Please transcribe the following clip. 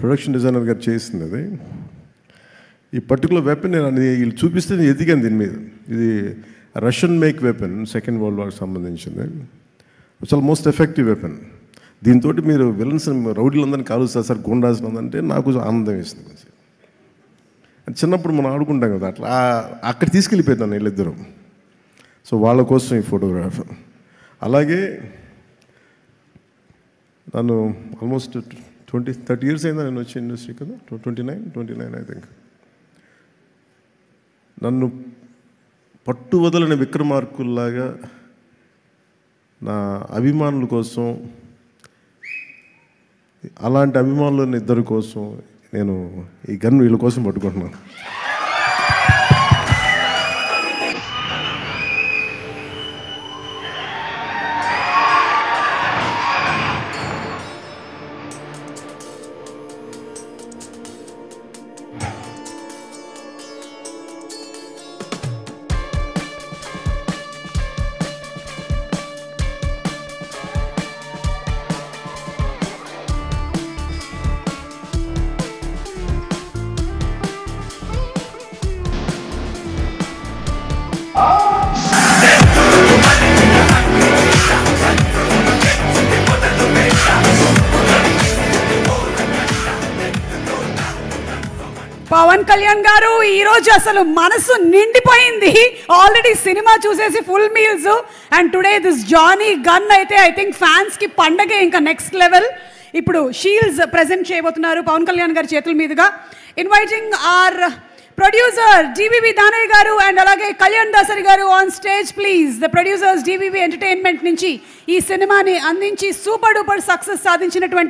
Production designer గారు చేసింది అది. ఈ పర్టికులర్ వెపన్ నేను వీళ్ళు చూపిస్తే నేను ఎదిగాను దీని మీద. ఇది Russian make weapon, second world వార్కి సంబంధించింది. చాలా మోస్ట్ ఎఫెక్టివ్ వెపన్. దీంతో మీరు విలన్స్ రౌడీలందరినీ కాలుస్తారు సార్, గుండాస్ అంటే నాకు ఆనందం వేస్తుంది. చిన్నప్పుడు మనం ఆడుకుంటాం కదా, అట్లా అక్కడ తీసుకెళ్ళిపోతాను వీళ్ళిద్దరూ. సో వాళ్ళ కోసం ఈ ఫోటోగ్రాఫ్. అలాగే నన్ను ఆల్మోస్ట్ 30 years అయిందా నేను వచ్చి ఇండస్ట్రీ కదా, 29 ఐ థింక్. నన్ను పట్టువదలని విక్రమార్కుల్లాగా నా అభిమానుల కోసం, అలాంటి అభిమానులని ఇద్దరి కోసం నేను ఈ గన్ను వీళ్ళ కోసం పట్టుకుంటున్నాను. పవన్ కళ్యాణ్ గారు ఈరోజు అసలు మనసు నిండిపోయింది. ఆల్రెడీ సినిమా చూసేసి full meals, and today this journey గన్ అయితే ఐ థింక్ ఫ్యాన్స్ కి పండగే ఇంకా నెక్స్ట్ లెవెల్. ఇప్పుడు షీల్డ్స్ ప్రెజెంట్ చేయబోతున్నారు పవన్ కళ్యాణ్ గారి చేతుల మీదుగా. Inviting our producer DVV Danayya గారు అండ్ అలాగే కళ్యాణ్ దాసరి గారు on stage please. The producers DVV entertainment నుంచి ఈ సినిమాని అందించి సూపర్ డూపర్ సక్సెస్ సాధించినటువంటి